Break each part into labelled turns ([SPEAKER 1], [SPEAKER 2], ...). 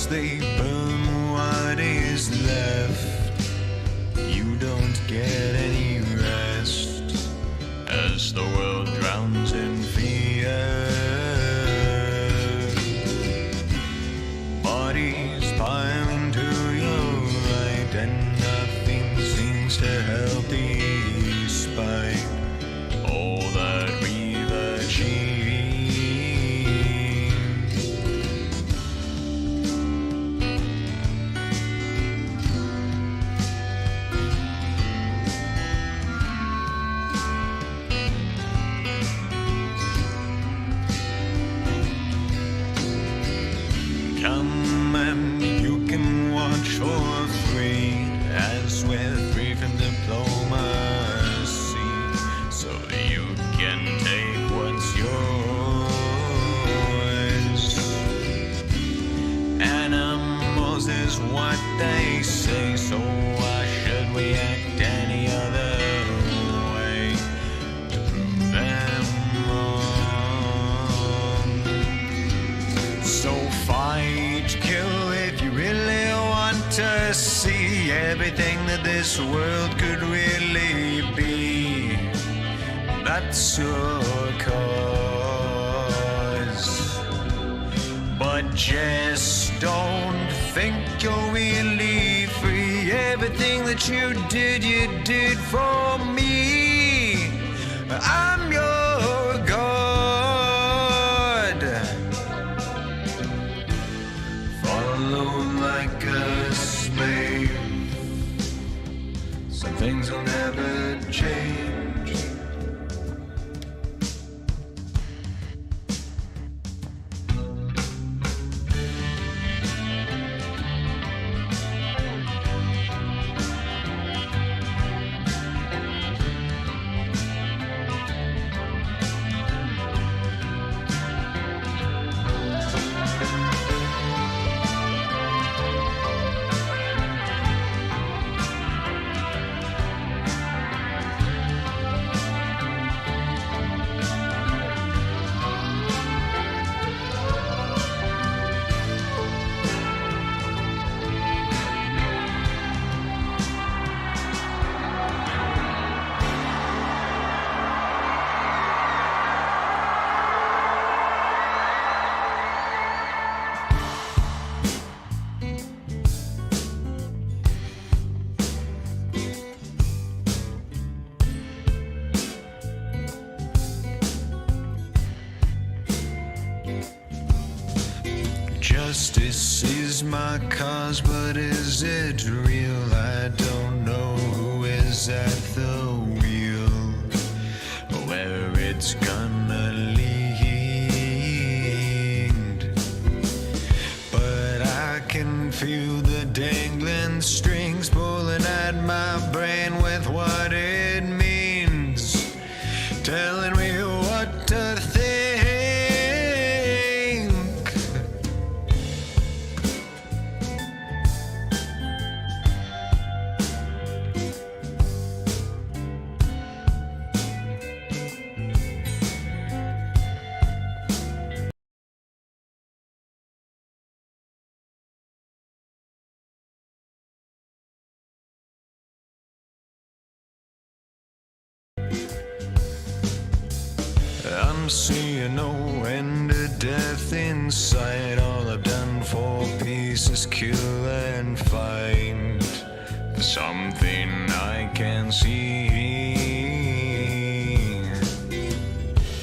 [SPEAKER 1] as they burn what is left. You don't get any rest as the world drowns in fear. Bodies pile into your right, and nothing seems to help despite all that we've achieved. Come and you can watch for free, as we're free from diplomacy, so you can take what's yours. Animals is what they say, so why should we act any other way to prove them wrong? So fight, kill if you really want to see everything that this world could really be. That's your cause. But just don't think you're really free. Everything that you did for me. I'm your God. Follow like a slave. Some things will never change. Justice is my cause, but is it real? I don't know who is at the wheel, or where it's gonna lead. But I can feel the dangling strings pulling at my brain with what it means, telling me what to think. I'm seeing no end to death in sight. All I've done for peace is kill and fight for something I can see.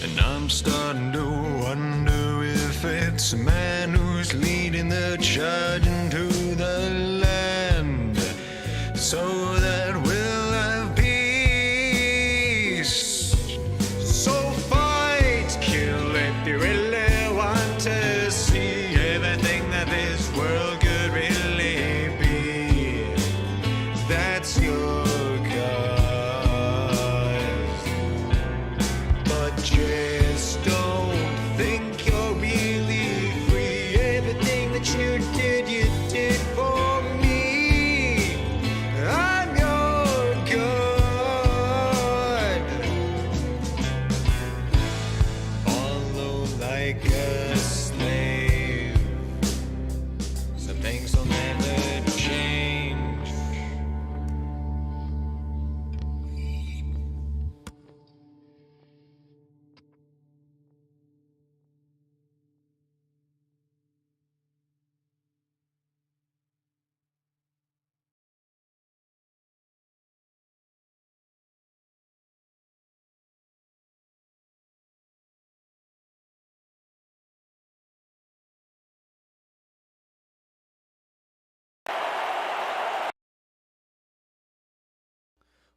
[SPEAKER 1] And I'm starting to wonder if it's a man who's leading the charge into the land, so that we'll have peace. So kill if you really want to see everything that this world could really be. That's your cause. But just don't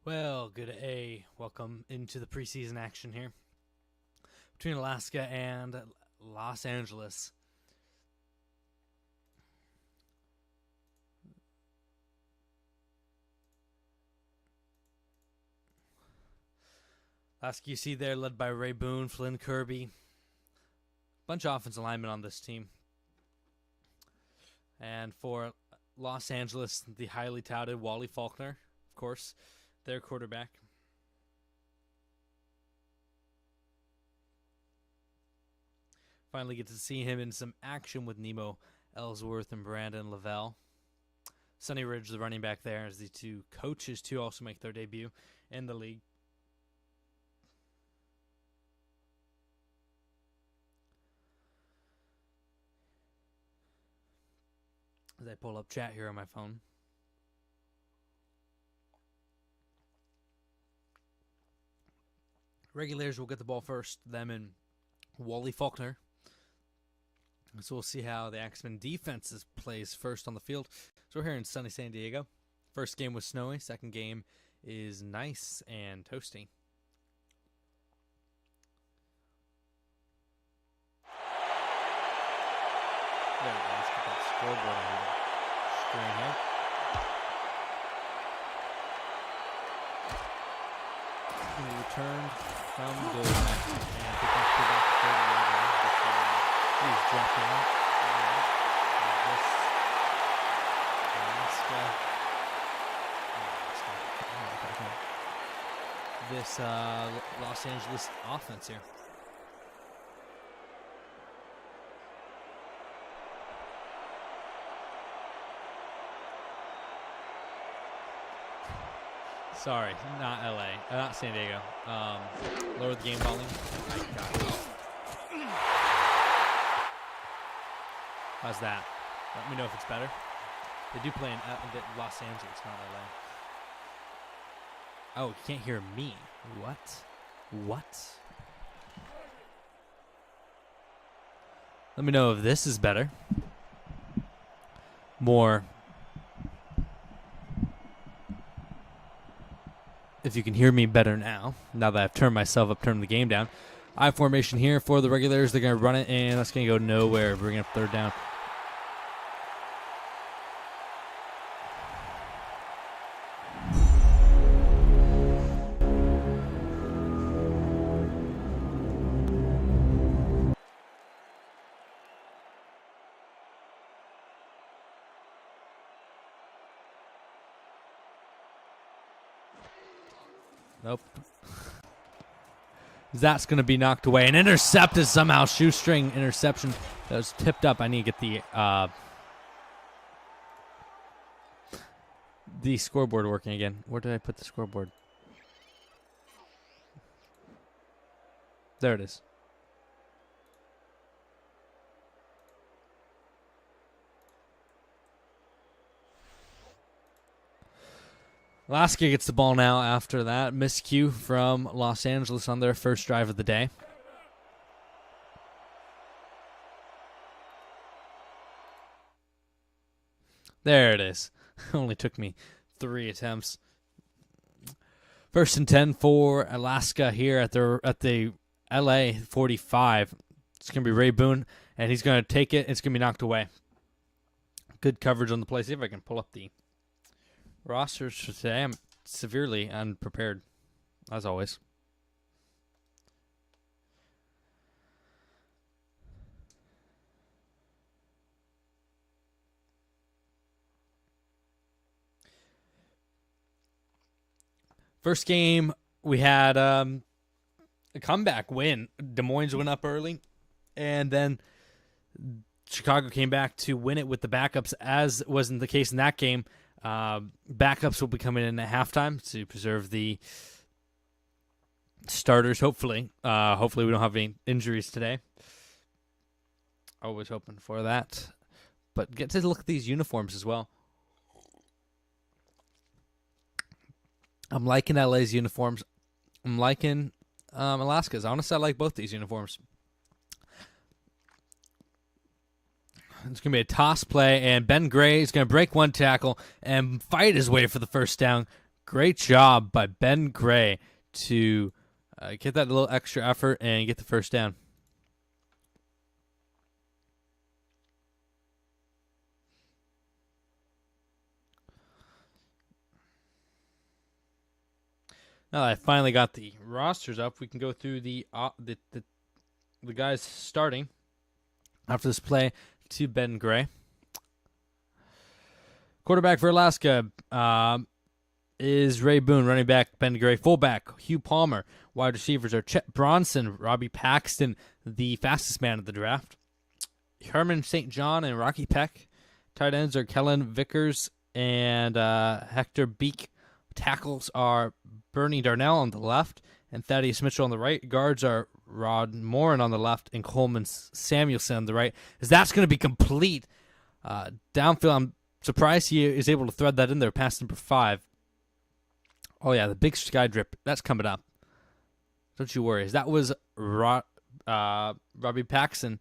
[SPEAKER 2] Well, good day. Welcome into the preseason action here between Alaska and Los Angeles. Alaska, you see there, led by Ray Boone, Flynn Kirby. Bunch of offensive linemen on this team. And for Los Angeles, the highly touted Wally Faulkner, of course, their quarterback. Finally get to see him in some action with Nemo Ellsworth and Brandon Lavelle. Sonny Ridge, the running back there, as the two coaches too also make their debut in the league. As I pull up chat here on my phone. Regulators will get the ball first, them and Wally Faulkner. So we'll see how the Axemen defense plays first on the field. So we're here in sunny San Diego. First game was snowy. Second game is nice and toasty. There we go. Let's get that scoreboard on the screen here. He returned from goal and picking up the 30-yard line before he's dropping out. This Los Angeles offense here. Sorry, not LA, not San Diego. Lower the game volume. How's that? Let me know if it's better. They do play in Los Angeles, not LA. Oh, you can't hear me. What? Let me know if this is better. More. If you can hear me better now that I've turned the game down. I formation here for the Regulators. They're going to run it, and that's going to go nowhere. Bringing up third down. Nope. That's going to be knocked away and intercepted somehow. Shoestring interception that was tipped up. I need to get the scoreboard working again. Where did I put the scoreboard? There it is. Alaska gets the ball now after that. Miscue from Los Angeles on their first drive of the day. There it is. Only took me 3 attempts. First and 10 for Alaska here at the LA 45. It's going to be Ray Boone, and he's going to take it. It's going to be knocked away. Good coverage on the play. See if I can pull up the rosters for today. I'm severely unprepared, as always. First game, we had a comeback win. Des Moines went up early, and then Chicago came back to win it with the backups, as wasn't the case in that game. Backups will be coming in at halftime to preserve the starters, hopefully. Hopefully we don't have any injuries today. Always hoping for that. But get to look at these uniforms as well. I'm liking LA's uniforms. I'm liking Alaska's. Honestly, I like both these uniforms. It's going to be a toss play, and Ben Gray is going to break one tackle and fight his way for the first down. Great job by Ben Gray to get that little extra effort and get the first down. Now that I finally got the rosters up, we can go through the guys starting after this play to Ben Gray. Quarterback for Alaska is Ray Boone. Running back, Ben Gray. Fullback, Hugh Palmer. Wide receivers are Chet Bronson, Robbie Paxton, the fastest man of the draft, Herman St. John, and Rocky Peck. Tight ends are Kellen Vickers and Hector Beek. Tackles are Bernie Darnell on the left and Thaddeus Mitchell on the right. Guards are Rod Morin on the left and Coleman Samuelson on the right. As that's going to be complete downfield. I'm surprised he is able to thread that in there past number 5. Oh, yeah, the big sky drip. That's coming up. Don't you worry. That was Robbie Paxton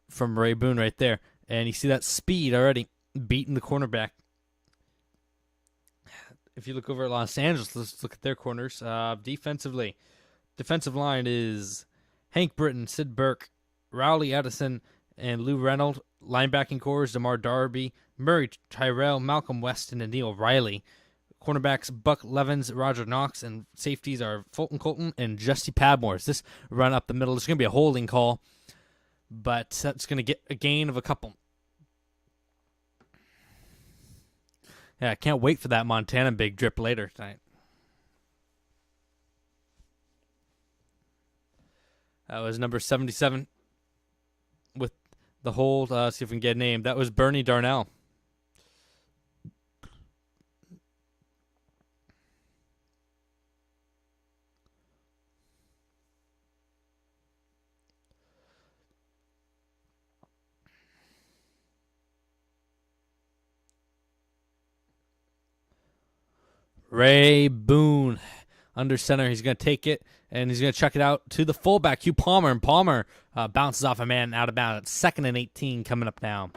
[SPEAKER 2] from Ray Boone right there. And you see that speed already beating the cornerback. If you look over at Los Angeles, let's look at their corners. Defensively, defensive line is Hank Britton, Sid Burke, Rowley Edison, and Lou Reynolds. Linebacking core is DeMar Darby, Murray Tyrell, Malcolm Weston, and Neil Riley. Cornerbacks Buck Levins, Roger Knox, and safeties are Fulton Colton and Justy Padmore. It's this run up the middle. It's going to be a holding call, but that's going to get a gain of a couple. Yeah, I can't wait for that Montana big drip later tonight. That was number 77 with the hold. See if we can get a name. That was Bernie Darnell. Ray Boone under center. He's going to take it, and he's going to chuck it out to the fullback, Hugh Palmer. And Palmer bounces off a man out of bounds. 2nd and 18 coming up now.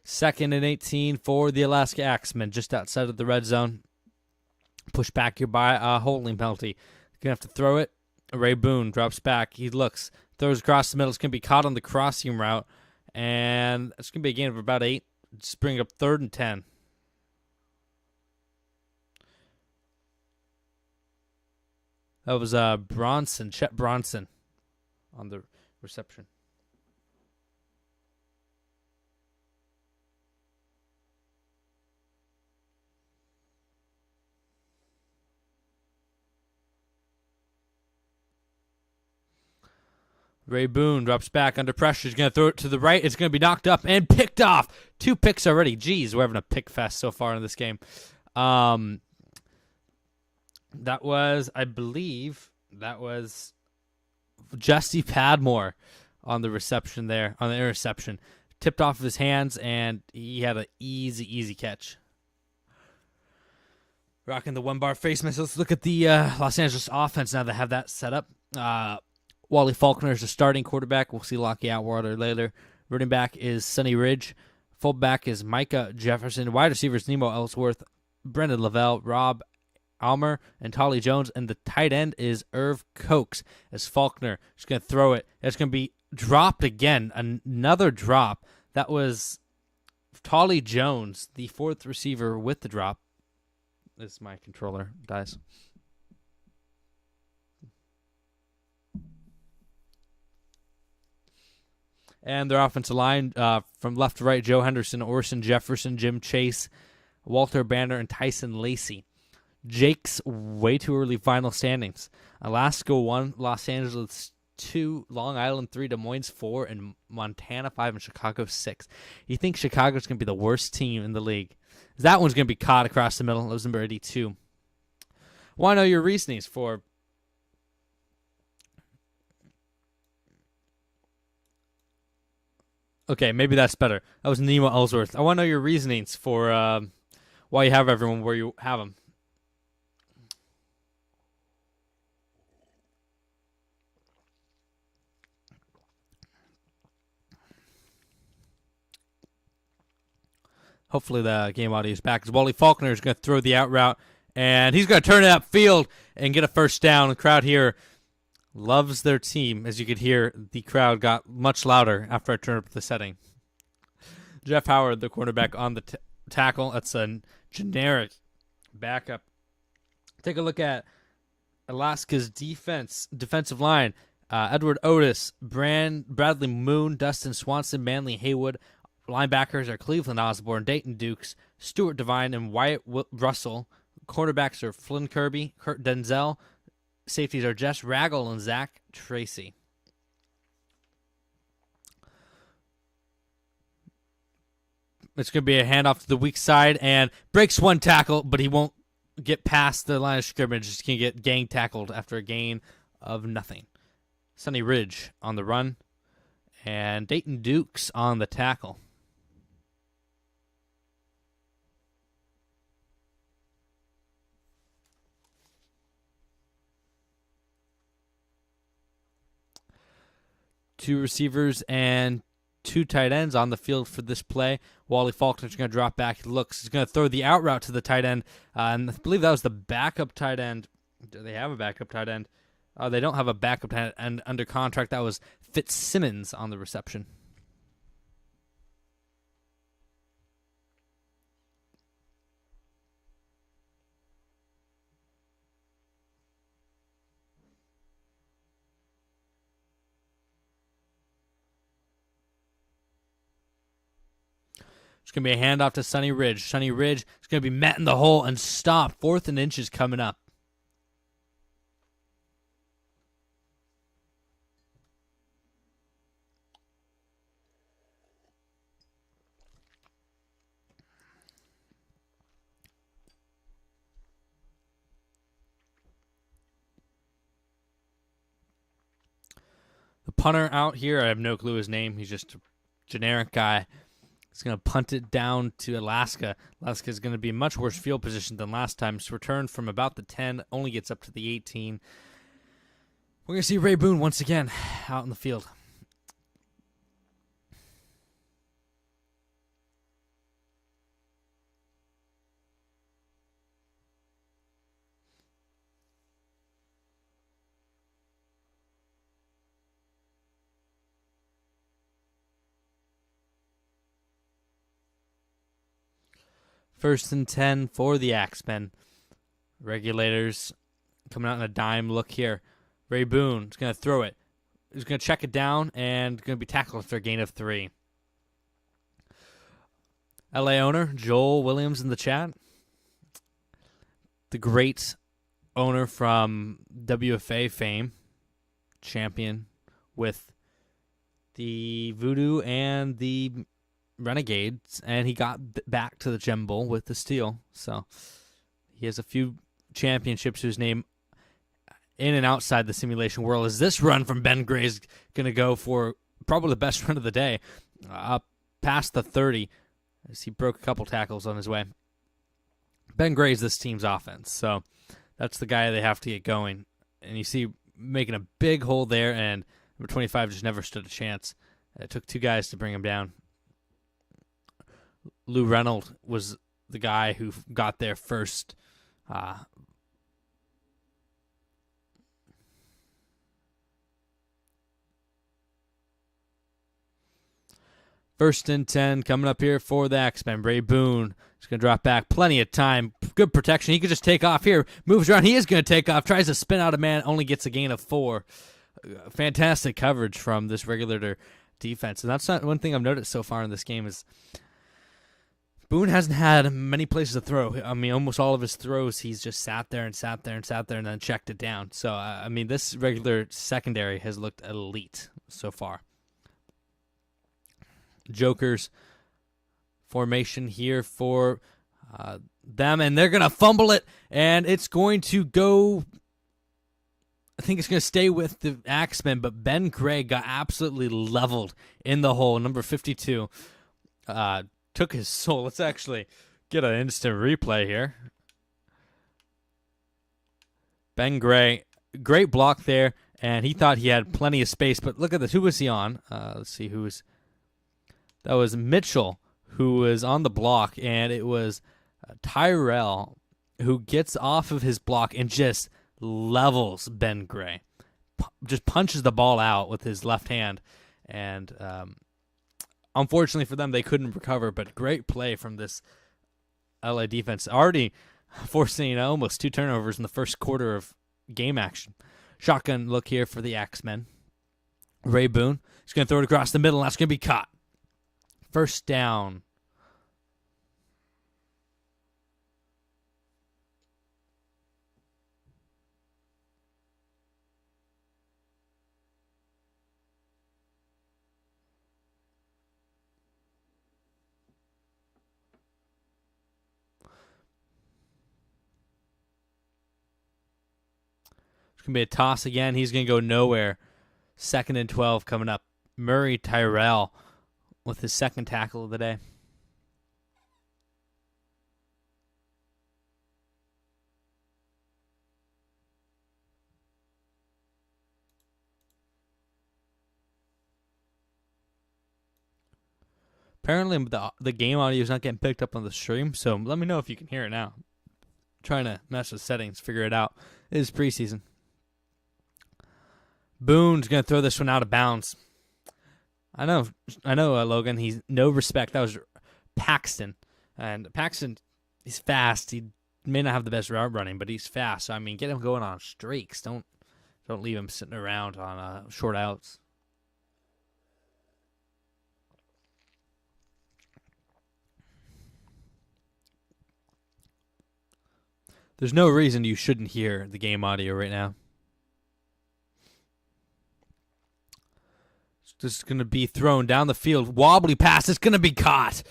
[SPEAKER 2] Second and 18 for the Alaska Axemen, just outside of the red zone. Push back here by a holding penalty. Going to have to throw it. Ray Boone drops back. He looks, throws across the middle. It's going to be caught on the crossing route, and it's going to be a gain of about 8. Just bring up 3rd and 10. That was Bronson, Chet Bronson on the reception. Ray Boone drops back under pressure. He's going to throw it to the right. It's going to be knocked up and picked off. 2 picks already. Jeez, we're having a pick fest so far in this game. That was, I believe, Justy Padmore on the reception there, on the interception. Tipped off of his hands, and he had an easy catch. Rocking the 1-bar face mask. Let's look at the Los Angeles offense now that have that set up. Wally Faulkner is the starting quarterback. We'll see Lockie Atwater later. Running back is Sonny Ridge. Fullback is Micah Jefferson. Wide receivers Nemo Ellsworth, Brendan Lavelle, Rob Almer, and Tolly Jones. And the tight end is Irv Cokes as Faulkner is going to throw it. It's going to be dropped again. Another drop. That was Tolly Jones, the 4th receiver with the drop. This my controller dies. And their offensive line from left to right, Joe Henderson, Orson Jefferson, Jim Chase, Walter Banner, and Tyson Lacey. Jake's way too early final standings. Alaska 1, Los Angeles 2, Long Island 3, Des Moines 4, and Montana 5, and Chicago 6. You think Chicago's going to be the worst team in the league? That one's going to be caught across the middle. That was number 82. Want to know your reasonings for... Okay, maybe that's better. That was Nemo Ellsworth. I want to know your reasonings for why you have everyone where you have them. Hopefully the game audio is back. Because Wally Faulkner is going to throw the out route, and he's going to turn it upfield and get a first down. The crowd here loves their team. As you could hear, the crowd got much louder after I turned up the setting. Jeff Howard, the cornerback, on the tackle. That's a generic backup. Take a look at Alaska's defensive line. Edward Otis, Bradley Moon, Dustin Swanson, Manley Haywood. Linebackers are Cleveland Osborne, Dayton Dukes, Stuart Devine, and Wyatt Russell. Cornerbacks are Flynn Kirby, Kurt Denzel. Safeties are Jess Raggle and Zach Tracy. It's going to be a handoff to the weak side, and breaks one tackle, but he won't get past the line of scrimmage. He's going to get gang tackled after a gain of nothing. Sunny Ridge on the run, and Dayton Dukes on the tackle. Two receivers and two tight ends on the field for this play. Wally Faulkner's going to drop back. He looks. He's going to throw the out route to the tight end. And I believe that was the backup tight end. Do they have a backup tight end? They don't have a backup tight end under contract. That was Fitzsimmons on the reception. It's going to be a handoff to Sunny Ridge. Sunny Ridge is going to be met in the hole and stopped. 4th and inches coming up. The punter out here, I have no clue his name. He's just a generic guy. He's going to punt it down to Alaska. Alaska is going to be in much worse field position than last time. It's returned from about the 10, only gets up to the 18. We're going to see Ray Boone once again out in the field. First and 10 for the Axemen. Regulators coming out in a dime look here. Ray Boone is going to throw it. He's going to check it down and going to be tackled for a gain of 3. LA owner Joel Williams in the chat. The great owner from WFA fame. Champion with the Voodoo and the Renegades, and he got back to the Gem Bowl with the steal. So he has a few championships whose name in and outside the simulation world. Is this run from Ben Gray is going to go for probably the best run of the day, up past the 30, as he broke a couple tackles on his way. Ben Gray is this team's offense, so that's the guy they have to get going. And you see making a big hole there, and number 25 just never stood a chance. It took 2 guys to bring him down. Lou Reynolds was the guy who got there first. First and 10 coming up here for the Axemen. Ray Boone is going to drop back. Plenty of time. Good protection. He could just take off here. Moves around. He is going to take off. Tries to spin out a man. Only gets a gain of 4. Fantastic coverage from this Regulator defense. And that's not one thing I've noticed so far in this game is Boone hasn't had many places to throw. I mean, almost all of his throws, he's just sat there and then checked it down. So, I mean, this regular secondary has looked elite so far. Jokers formation here for them, and they're going to fumble it, and it's going to go, I think it's going to stay with the Axemen, but Ben Gray got absolutely leveled in the hole. Number 52 took his soul. Let's actually get an instant replay here. Ben Gray, great block there, and he thought he had plenty of space, but look at this. Who was he on? Let's see who was. That was Mitchell, who was on the block, and it was Tyrell who gets off of his block and just levels Ben Gray. Just punches the ball out with his left hand, and unfortunately for them, they couldn't recover, but great play from this LA defense. Already forcing almost 2 turnovers in the first quarter of game action. Shotgun look here for the Axemen. Ray Boone is going to throw it across the middle, and that's going to be caught. First down. It's going to be a toss again. He's going to go nowhere. 2nd and 12 coming up. Murray Tyrell with his second tackle of the day. Apparently, the game audio is not getting picked up on the stream, so let me know if you can hear it now. I'm trying to mess with settings, figure it out. It is preseason. Boone's going to throw this one out of bounds. I know, Logan. He's no respect. That was Paxton. And Paxton, he's fast. He may not have the best route running, but he's fast. So, I mean, get him going on streaks. Don't leave him sitting around on short outs. There's no reason you shouldn't hear the game audio right now. This is going to be thrown down the field. Wobbly pass. It's going to be caught.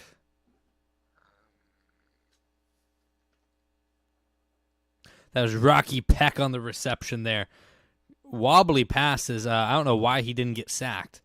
[SPEAKER 2] That was Rocky Peck on the reception there. Wobbly passes. I don't know why he didn't get sacked.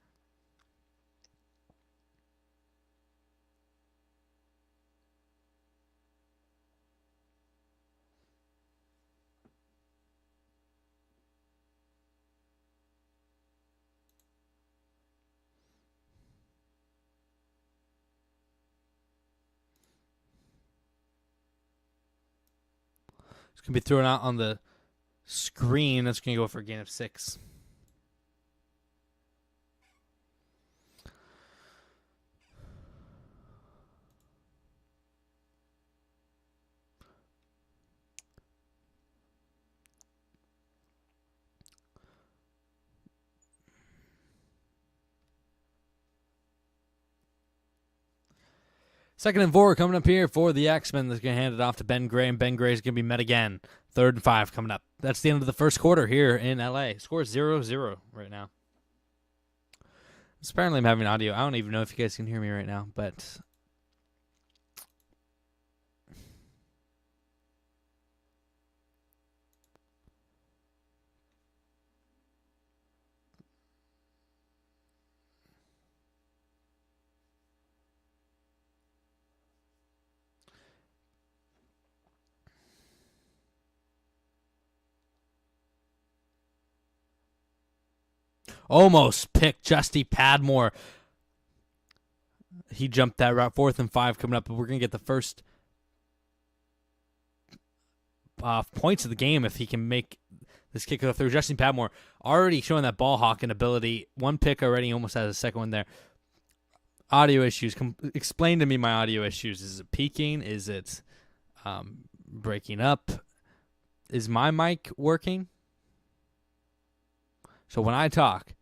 [SPEAKER 2] It's going to be thrown out on the screen. That's going to go for a gain of 6. Second and 4 coming up here for the Axemen. That's going to hand it off to Ben Gray, and Ben Gray is going to be met again. 3rd and 5 coming up. That's the end of the first quarter here in LA. Score 0-0 right now. Apparently I'm having audio. I don't even know if you guys can hear me right now, but almost picked Justy Padmore. He jumped that route. 4th and 5 coming up, but we're going to get the first points of the game if he can make this kick through. Justin Padmore already showing that ball hawking ability. 1 pick already, almost has a second one there. Audio issues. Explain to me my audio issues. Is it peaking? Is it breaking up? Is my mic working? So when I talk,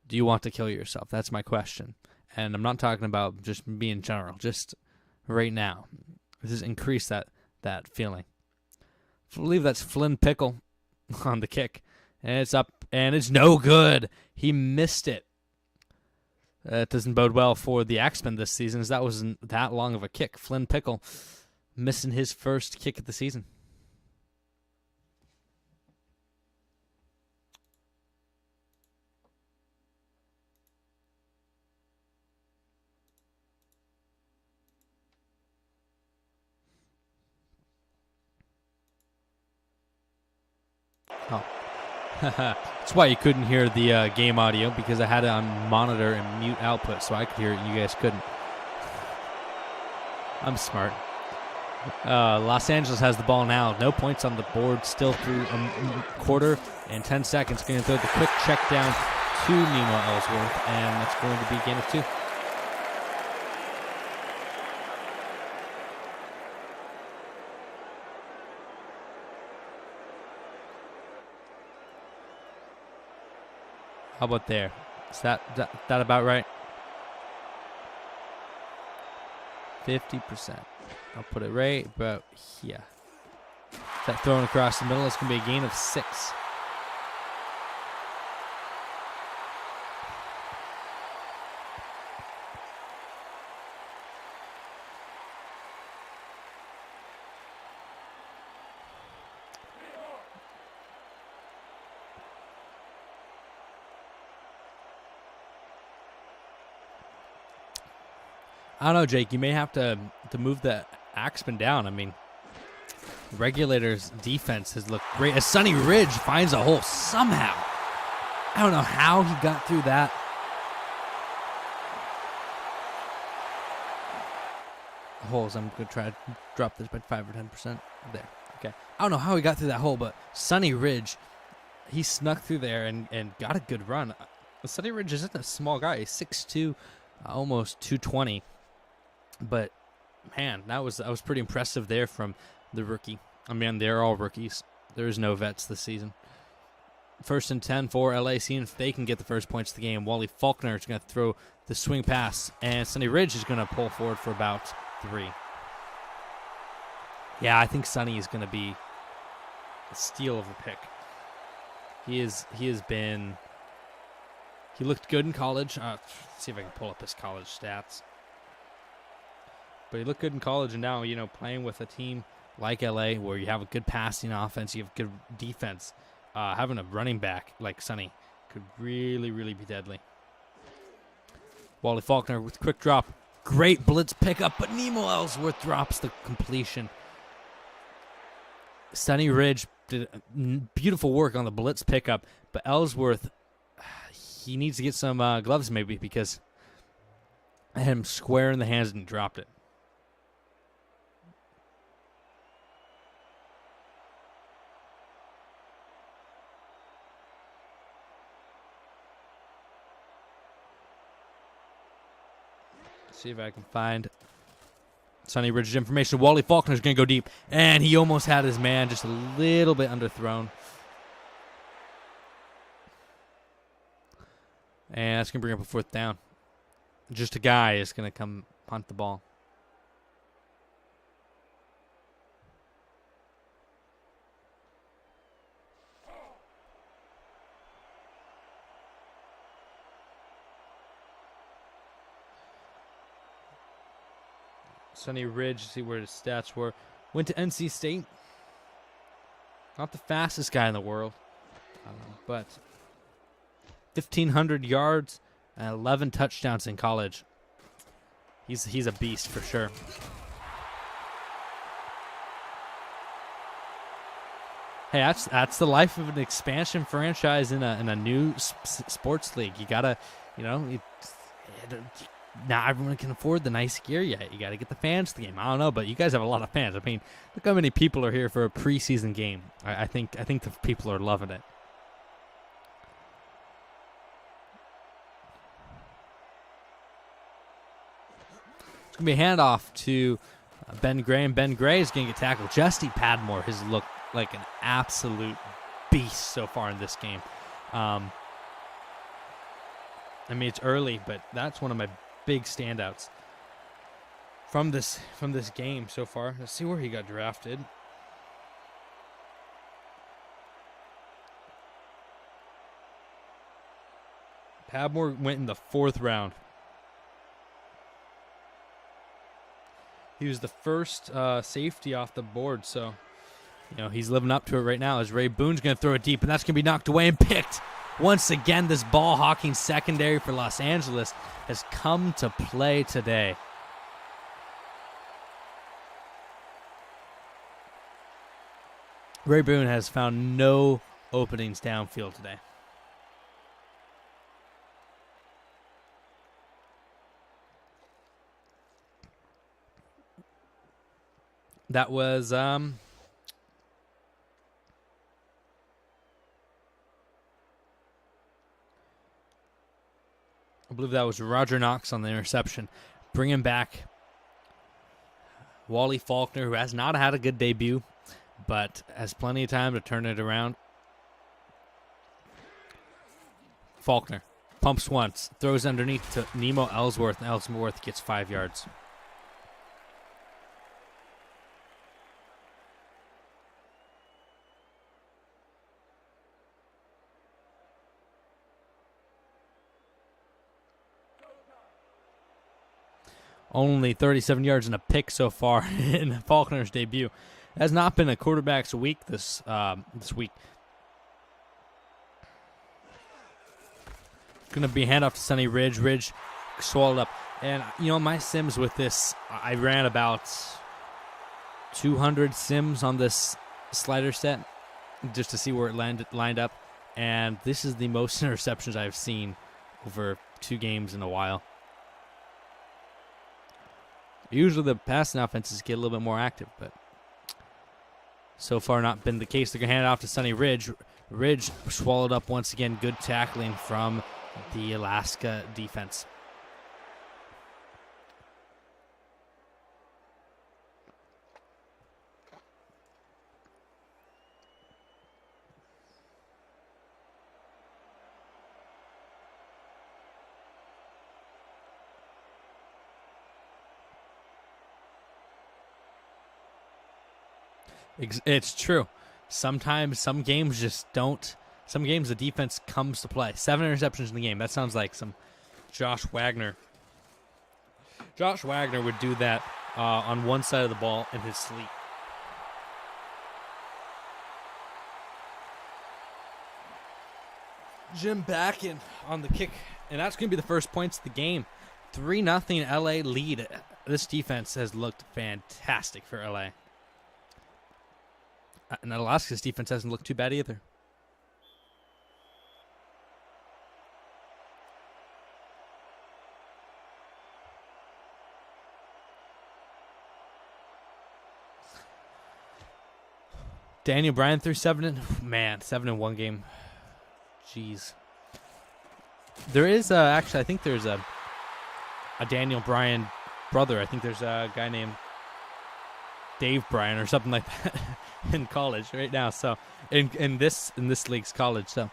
[SPEAKER 2] do you want to kill yourself? That's my question. And I'm not talking about just me in general. Just right now. Just increase that feeling. I believe that's Flynn Pickle on the kick. And it's up, and it's no good. He missed it. That doesn't bode well for the Axemen this season, as that wasn't that long of a kick. Flynn Pickle missing his first kick of the season. Oh. That's why you couldn't hear the game audio, because I had it on monitor and mute output, so I could hear it and you guys couldn't. I'm smart. Los Angeles has the ball now. No points on the board. Still through a quarter and 10 seconds. Going to throw the quick check down to Nemo Ellsworth, and that's going to be game of 2. How about there? Is that about right? 50%. I'll put it right about here. That thrown across the middle is going to be a gain of 6. I don't know, Jake. You may have to move the Axemen down. I mean, Regulators' defense has looked great. As Sunny Ridge finds a hole somehow. I don't know how he got through that. Holes. I'm going to try to drop this by 5 or 10%. There. Okay. I don't know how he got through that hole, but Sunny Ridge, he snuck through there and got a good run. Sunny Ridge isn't a small guy. He's 6'2", almost 220. But man, that was pretty impressive there from the rookie. I mean, they're all rookies. There's no vets this season. 1st and 10 for LA, seeing if they can get the first points of the game. Wally Faulkner is going to throw the swing pass, and Sunny Ridge is going to pull forward for about 3. Yeah, I think Sunny is going to be a steal of a pick. He looked good in college. Let's see if I can pull up his college stats. But he looked good in college, and now, playing with a team like LA where you have a good passing offense, you have good defense, having a running back like Sunny could really, really be deadly. Wally Faulkner with quick drop. Great blitz pickup, but Nemo Ellsworth drops the completion. Sunny Ridge did beautiful work on the blitz pickup, but Ellsworth, he needs to get some gloves maybe, because I had him square in the hands and he dropped it. See if I can find Sunny Ridge's information. Wally Faulkner's going to go deep, and he almost had his man just a little bit underthrown. And that's going to bring up a 4th down. Just a guy is going to come punt the ball. Sunny Ridge, see where his stats were. Went to NC State. Not the fastest guy in the world, but 1,500 yards and 11 touchdowns in college. He's a beast for sure. Hey, that's the life of an expansion franchise in a new sports league. You gotta, not everyone can afford the nice gear yet. You got to get the fans to the game. I don't know, but you guys have a lot of fans. I mean, look how many people are here for a preseason game. I think the people are loving it. It's going to be a handoff to Ben Gray, and Ben Gray is going to get tackled. Justy Padmore has looked like an absolute beast so far in this game. I mean, it's early, but that's one of my big standouts from this game so far. Let's see where he got drafted. Padmore went in the 4th round. He was the first safety off the board, so he's living up to it right now. As Ray Boone's going to throw it deep, and that's going to be knocked away and picked. Once again, this ball-hawking secondary for Los Angeles has come to play today. Ray Boone has found no openings downfield today. That was I believe that was Roger Knox on the interception. Bringing back Wally Faulkner, who has not had a good debut, but has plenty of time to turn it around. Faulkner pumps once, throws underneath to Nemo Ellsworth, and Ellsworth gets 5 yards. Only 37 yards and a pick so far in Faulkner's debut. Has not been a quarterback's week this week. Going to be handoff to Sunny Ridge. Ridge swallowed up. And, my sims with this, I ran about 200 sims on this slider set just to see where it lined up. And this is the most interceptions I've seen over 2 games in a while. Usually the passing offenses get a little bit more active, but so far not been the case. They're going to hand it off to Sunny Ridge. Ridge swallowed up once again. Good tackling from the Alaska defense. It's true. Sometimes some games just don't. Some games the defense comes to play. 7 interceptions in the game. That sounds like some Josh Wagner. Josh Wagner would do that on one side of the ball in his sleep. Jim Backin on the kick. And that's going to be the first points of the game. 3-0 LA lead. This defense has looked fantastic for LA. And Alaska's defense hasn't looked too bad either. Daniel Bryan threw 7 in one game. Jeez. There is actually, I think there's a Daniel Bryan brother. I think there's a guy named Dave Bryan or something like that in college right now. So in this league's college. So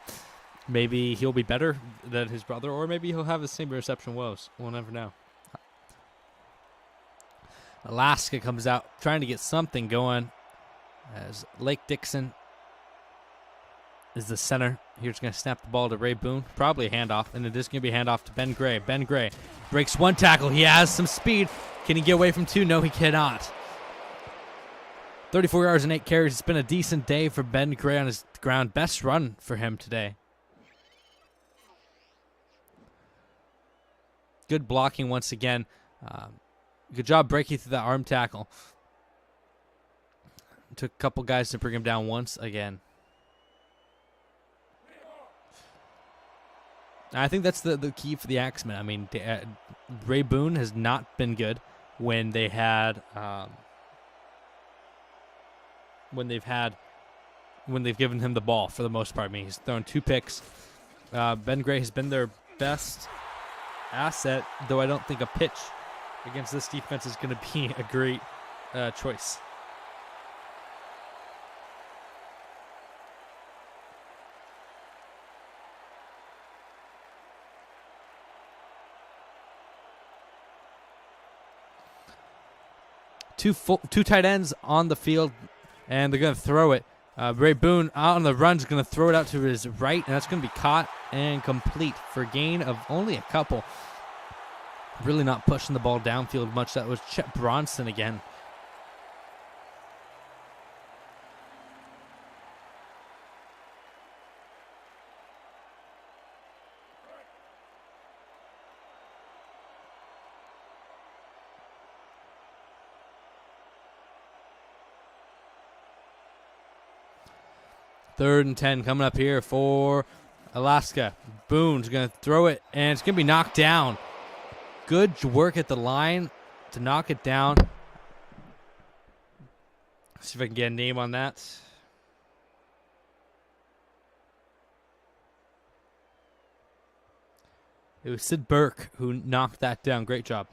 [SPEAKER 2] maybe he'll be better than his brother, or maybe he'll have the same reception woes. We'll never know. Alaska comes out trying to get something going as Lake Dixon is the center. Here's going to snap the ball to Ray Boone. Probably a handoff, and it is going to be a handoff to Ben Gray. Ben Gray breaks one tackle. He has some speed. Can he get away from 2? No, he cannot. 34 yards and 8 carries. It's been a decent day for Ben Gray on his ground. Best run for him today. Good blocking once again. Good job breaking through that arm tackle. Took a couple guys to bring him down once again. I think that's the key for the Axemen. I mean, Ray Boone has not been good when they've given him the ball for the most part. I mean, he's thrown 2 picks. Ben Gray has been their best asset, though I don't think a pitch against this defense is going to be a great choice. Two tight ends on the field, and they're going to throw it. Ray Boone out on the run is going to throw it out to his right, and that's going to be caught and complete for a gain of only a couple. Really not pushing the ball downfield much. That was Chet Bronson again. Third and 10 coming up here for Alaska. Boone's going to throw it, and it's going to be knocked down. Good work at the line to knock it down. See if I can get a name on that. It was Sid Burke who knocked that down. Great job.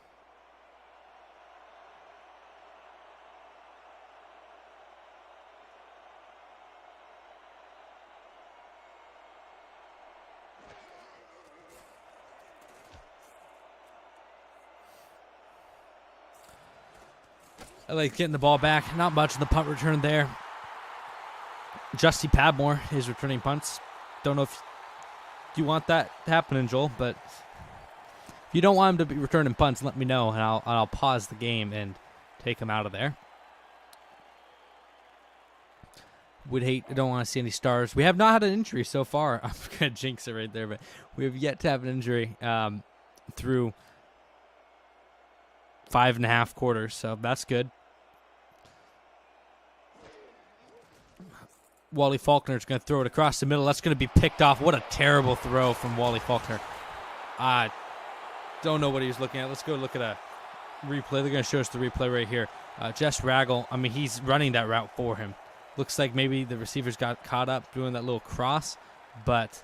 [SPEAKER 2] I like getting the ball back. Not much in the punt return there. Justy Padmore is returning punts. Don't know if you want that happening, Joel, but if you don't want him to be returning punts, let me know, and I'll pause the game and take him out of there. I don't want to see any stars. We have not had an injury so far. I'm going to jinx it right there, but we have yet to have an injury through 5.5 quarters, so that's good. Wally Faulkner is going to throw it across the middle. That's going to be picked off. What a terrible throw from Wally Faulkner. I don't know what he was looking at. Let's go look at a replay. They're going to show us the replay right here. Jess Raggle, I mean, he's running that route for him. Looks like maybe the receivers got caught up doing that little cross, but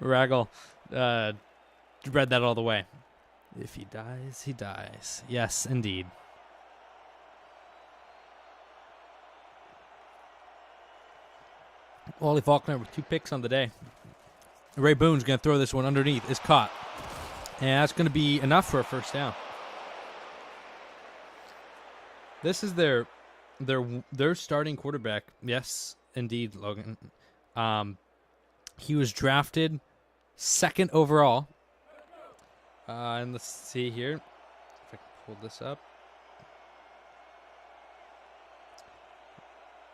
[SPEAKER 2] Raggle read that all the way. If he dies, he dies. Yes, indeed. Wally Faulkner with 2 picks on the day. Ray Boone's going to throw this one underneath. Is caught. And that's going to be enough for a first down. This is their starting quarterback. Yes, indeed, Logan. He was drafted 2nd overall. And let's see here. If I can pull this up.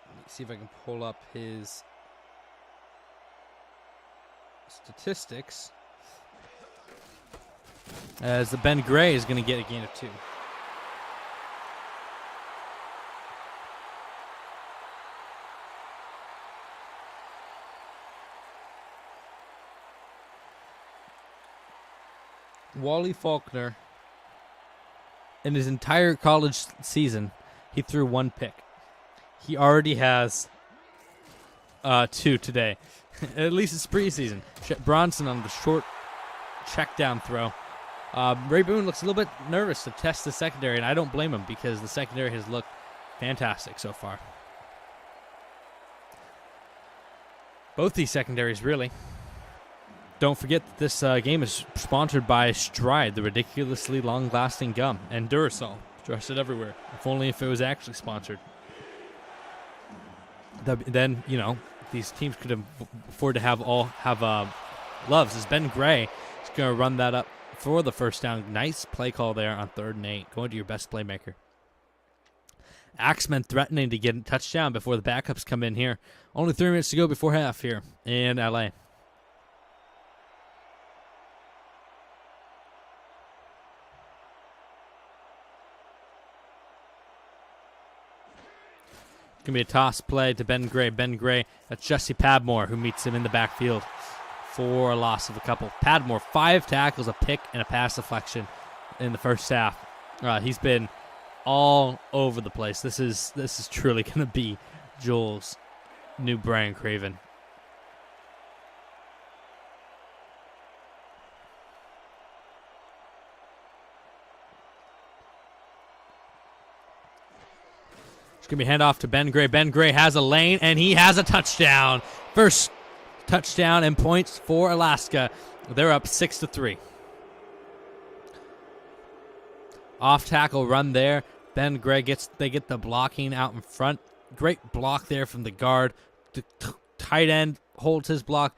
[SPEAKER 2] Let me see if I can pull up his statistics. As the Ben Gray is going to get a gain of 2. Wally Faulkner, in his entire college season, he threw 1 pick. He already has 2 today. At least it's preseason. Bronson on the short check down throw. Ray Boone looks a little bit nervous to test the secondary, and I don't blame him because the secondary has looked fantastic so far. Both these secondaries, really. Don't forget that this game is sponsored by Stride, the ridiculously long-lasting gum, and Duracell. Trusted everywhere. If it was actually sponsored. Then, you know, these teams could afford to have loves. As Ben Gray is going to run that up for the first down. Nice play call there on 3rd and 8. Going to your best playmaker. Axemen threatening to get a touchdown before the backups come in here. Only 3 minutes to go before half here in LA. Going to be a toss play to Ben Gray. Ben Gray, that's Jesse Padmore who meets him in the backfield for a loss of a couple. Padmore, 5 tackles, a pick, and a pass deflection in the first half. He's been all over the place. This is truly going to be Joel's new Brian Craven. It's going to be handoff to Ben Gray. Ben Gray has a lane, and he has a touchdown. First touchdown and points for Alaska. They're up 6-3. Off tackle run there. Ben Gray they get the blocking out in front. Great block there from the guard. The tight end holds his block.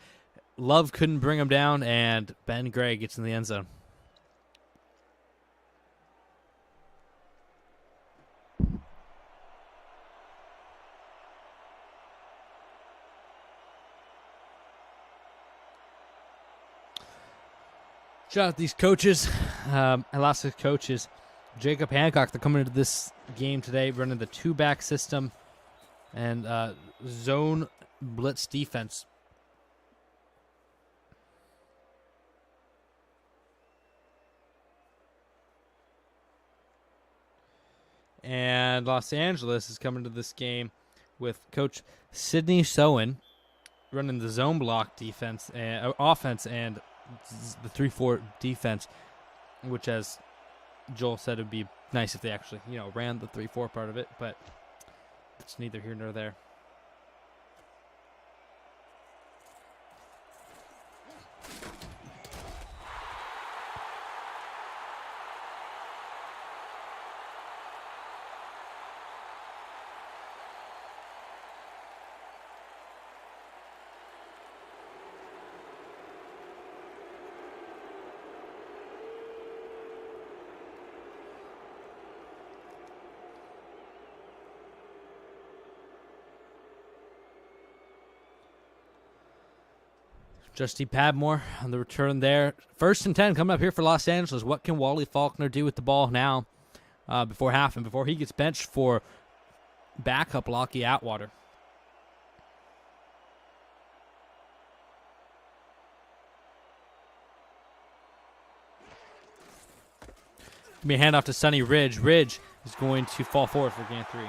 [SPEAKER 2] Love couldn't bring him down, and Ben Gray gets in the end zone. Shout out these coaches, Alaska coaches. Jacob Hancock, they're coming into this game today running the 2-back system and zone blitz defense. And Los Angeles is coming to this game with Coach Sidney Sowen running the zone block defense and offense and the 3-4 defense, which, as Joel said, it would be nice if they actually, ran the 3-4 part of it, but it's neither here nor there. Justy Padmore on the return there. 1st and 10 coming up here for Los Angeles. What can Wally Faulkner do with the ball now before half and before he gets benched for backup Lockie Atwater? Give me a handoff to Sonny Ridge. Ridge is going to fall forward for game 3.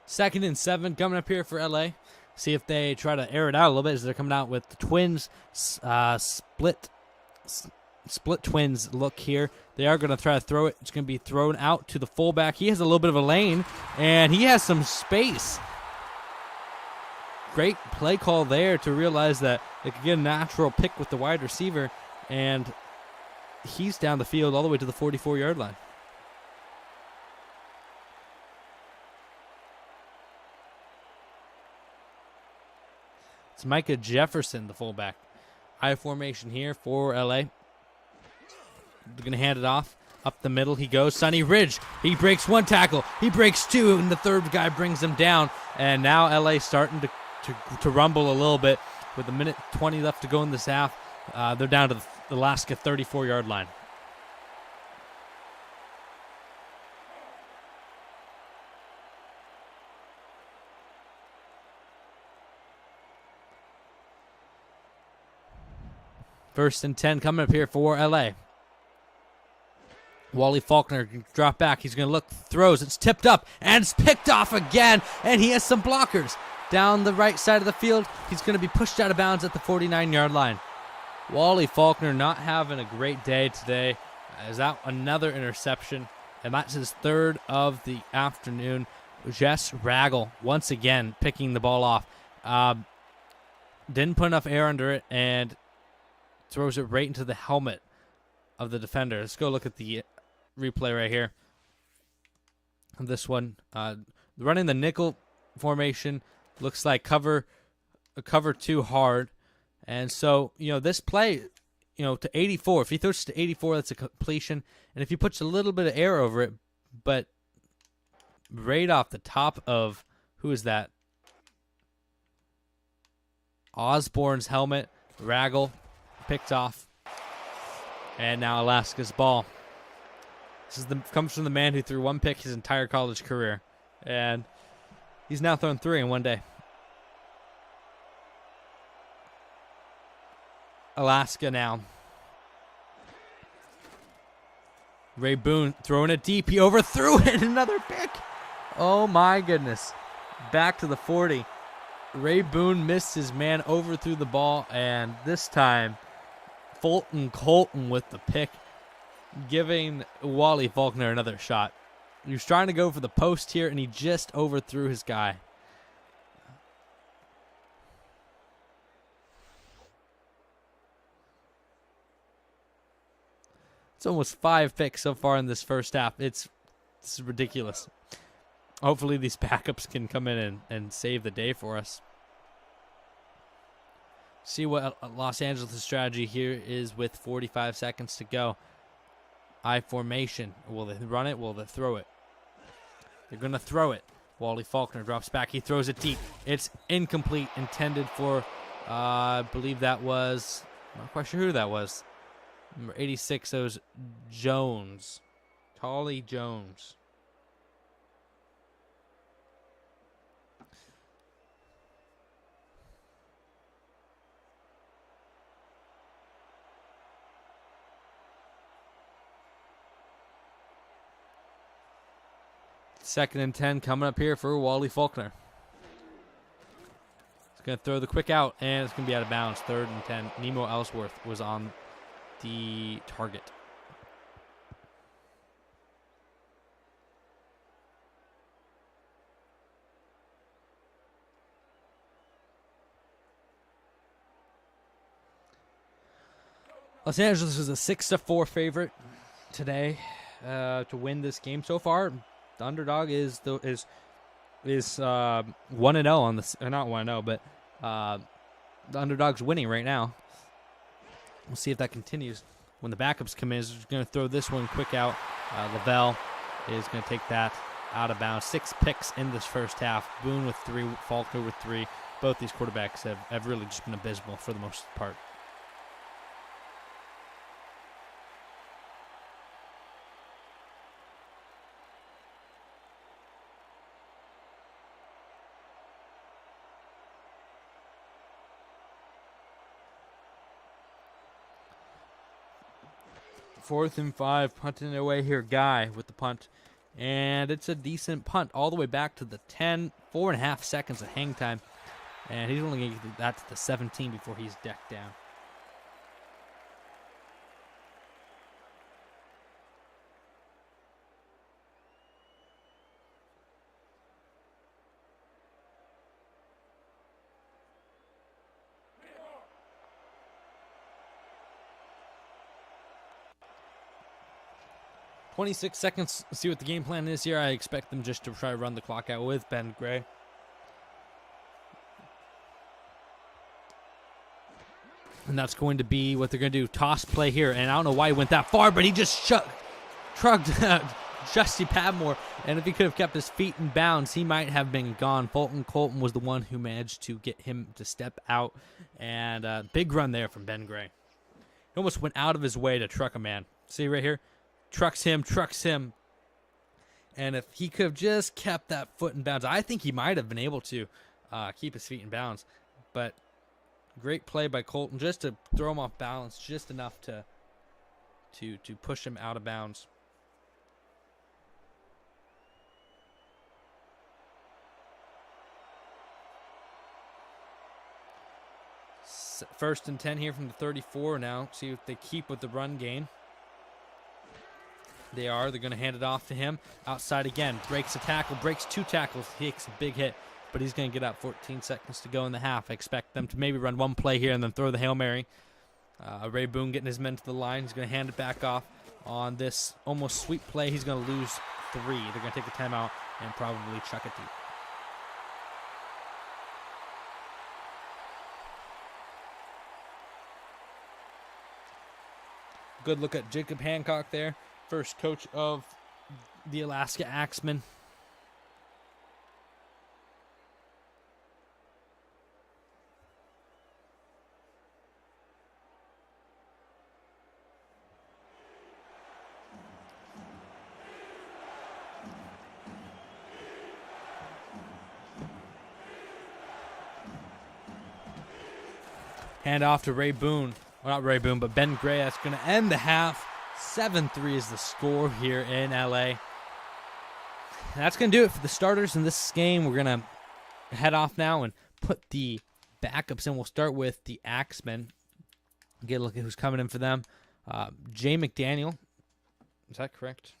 [SPEAKER 2] Second and 7 coming up here for LA. See if they try to air it out a little bit as they're coming out with the twins, split twins look here. They are going to try to throw it. It's going to be thrown out to the fullback. He has a little bit of a lane, and he has some space. Great play call there to realize that they could get a natural pick with the wide receiver, and he's down the field all the way to the 44-yard line. It's Micah Jefferson, the fullback. I formation here for LA. They're going to hand it off. Up the middle he goes. Sonny Ridge. He breaks 1 tackle. He breaks 2, and the 3rd guy brings him down. And now LA starting to rumble a little bit. With 1:20 left to go in this half, they're down to the Alaska 34-yard line. First and 10 coming up here for LA. Wally Faulkner drop back. He's going to look, throws. It's tipped up, and it's picked off again, and he has some blockers. Down the right side of the field, he's going to be pushed out of bounds at the 49-yard line. Wally Faulkner not having a great day today. Is out another interception, and that's his 3rd of the afternoon. Jess Raggle, once again, picking the ball off. Didn't put enough air under it, and throws it right into the helmet of the defender. Let's go look at the replay right here. This one, running the nickel formation, looks like cover 2 hard. And so, this play, to 84, if he throws to 84, that's a completion. And if he puts a little bit of air over it, but right off the top of, who is that? Osborne's helmet, Raggle, picked off, and now Alaska's ball. This comes from the man who threw 1 pick his entire college career, and he's now thrown 3 in one day. Alaska now. Ray Boone throwing it deep. He overthrew it. Another pick. Oh my goodness. Back to the 40. Ray Boone missed his man, overthrew the ball, and this time Fulton Colton with the pick, giving Wally Faulkner another shot. He was trying to go for the post here, and he just overthrew his guy. It's almost 5 picks so far in this first half. This is ridiculous. Hopefully these backups can come in and save the day for us. See what Los Angeles' strategy here is with 45 seconds to go. I formation. Will they run it? Will they throw it? They're going to throw it. Wally Faulkner drops back. He throws it deep. It's incomplete, intended for, I believe that was, I'm not quite sure who that was. Number 86, that was Jones. Tolly Jones. Second and 10 coming up here for Wally Faulkner. He's going to throw the quick out, and it's going to be out of bounds. Third and 10. Nemo Ellsworth was on the target. Los Angeles is a 6-4 favorite today to win this game so far. The underdog is 1-0 on this, or not 1-0, but the underdog's winning right now. We'll see if that continues. When the backups come in, he's going to throw this one quick out. Lavelle is going to take that out of bounds. 6 picks in this first half. Boone with 3, Faulkner with 3. Both these quarterbacks have really just been abysmal for the most part. Fourth and 5, punting it away here. Guy with the punt. And it's a decent punt all the way back to the 10, 4.5 seconds of hang time. And he's only going to get that to the 17 before he's decked down. .26 seconds. See what the game plan is here. I expect them just to try to run the clock out with Ben Gray. And that's going to be what they're going to do. Toss play here. And I don't know why he went that far, but he just shrugged Justy Padmore. And if he could have kept his feet in bounds, he might have been gone. Fulton Colton was the one who managed to get him to step out. And big run there from Ben Gray. He almost went out of his way to truck a man. See right here? Trucks him. And if he could have just kept that foot in bounds, I think he might have been able to keep his feet in bounds. But great play by Colton just to throw him off balance, just enough to push him out of bounds. First and 10 here from the 34 now. See if they keep with the run game. They are. They're going to hand it off to him. Outside again. Breaks a tackle. Breaks 2 tackles. He takes a big hit. But he's going to get out 14 seconds to go in the half. I expect them to maybe run one play here and then throw the Hail Mary. Ray Boone getting his men to the line. He's going to hand it back off on this almost sweep play. He's going to lose 3. They're going to take a timeout and probably chuck it deep. Good look at Jacob Hancock there. First coach of the Alaska Axemen. Hand off to Ray Boone. Well, not Ray Boone, but Ben Gray. That's going to end the half. 7-3 is the score here in LA. And that's going to do it for the starters in this game. We're going to head off now and put the backups in. We'll start with the Axemen. Get a look at who's coming in for them. Jay McDaniel. Is that correct?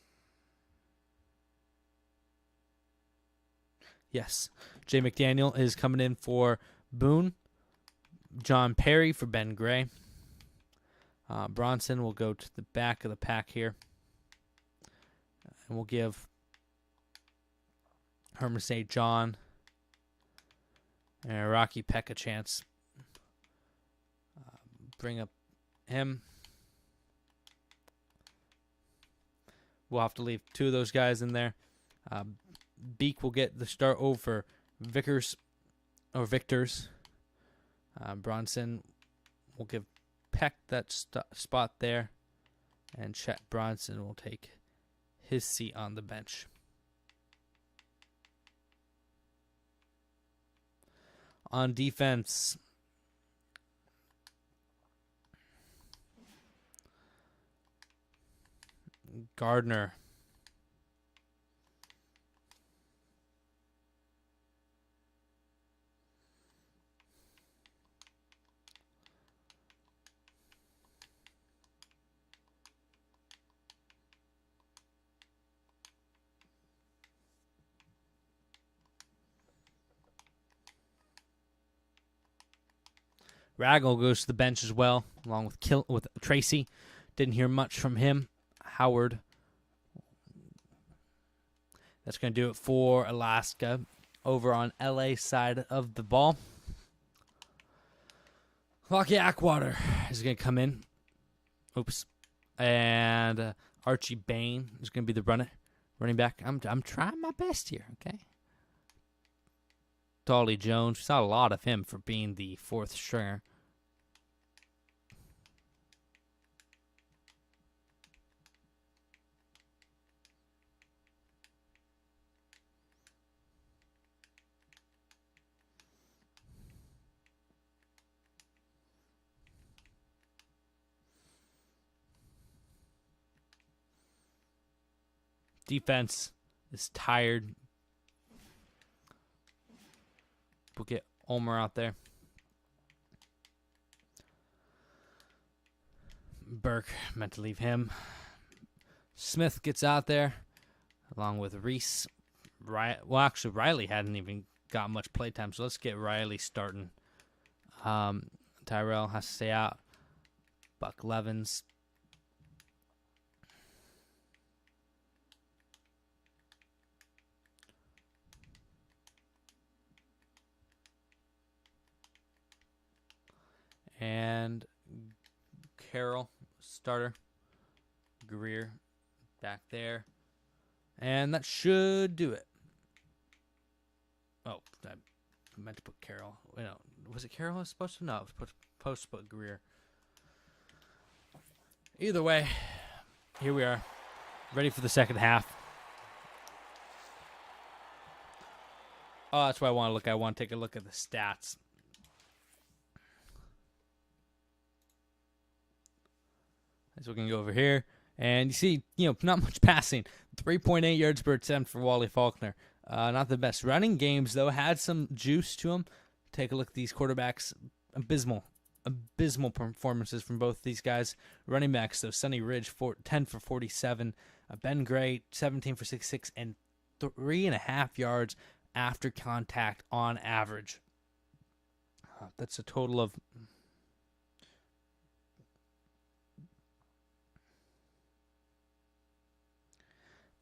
[SPEAKER 2] Yes. Jay McDaniel is coming in for Boone. John Perry for Ben Gray. Bronson will go to the back of the pack here. And we'll give Herman St. John and Rocky Peck a chance. Bring up him. We'll have to leave 2 of those guys in there. Beak will get the start over Victors. Bronson will give Peck that spot there, and Chet Bronson will take his seat on the bench. On defense, Gardner, Raggle goes to the bench as well, along with Tracy. Didn't hear much from him. Howard. That's going to do it for Alaska. Over on LA side of the ball, Lockie Ackwater is going to come in. Oops. And Archie Bain is going to be the running back. I'm trying my best here, okay? Dolly Jones. We saw a lot of him for being the fourth stringer. Defense is tired. We'll get Ulmer out there. Burke, meant to leave him. Smith gets out there, along with Reese. Well, actually, Riley hadn't even got much playtime, so let's get Riley starting. Tyrell has to stay out. Buck Levens. And Carroll, starter. Greer back there. And that should do it. Oh, I meant to put Carroll. Wait, no, was it Carroll I was supposed to? No, I was supposed to put Greer. Either way, here we are. Ready for the second half. Oh, that's what I want to look at. I want to take a look at the stats. So we can go over here. And you see, not much passing. 3.8 yards per attempt for Wally Faulkner. Not the best. Running games, though, had some juice to them. Take a look at these quarterbacks. Abysmal performances from both these guys. Running backs, though, Sonny Ridge, 10 for 47. Ben Gray, 17 for 66, and 3.5 yards after contact on average. That's a total of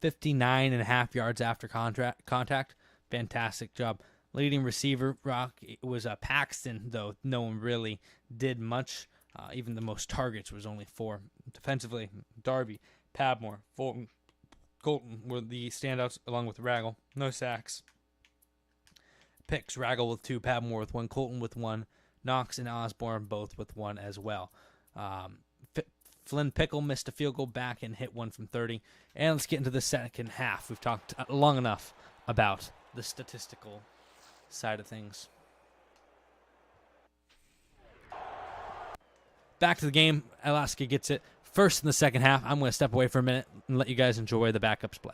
[SPEAKER 2] 59.5 yards after contact. Fantastic job. Leading receiver, Rock, was Paxton, though no one really did much. Even the most targets was only 4. Defensively, Darby, Padmore, Fulton, Colton were the standouts, along with Raggle. No sacks. Picks, Raggle with 2, Padmore with 1, Colton with 1, Knox and Osborne both with 1 as well. Flynn Pickle missed a field goal back and hit 1 from 30. And let's get into the second half. We've talked long enough about the statistical side of things. Back to the game. Alaska gets it first in the second half. I'm going to step away for a minute and let you guys enjoy the backups play.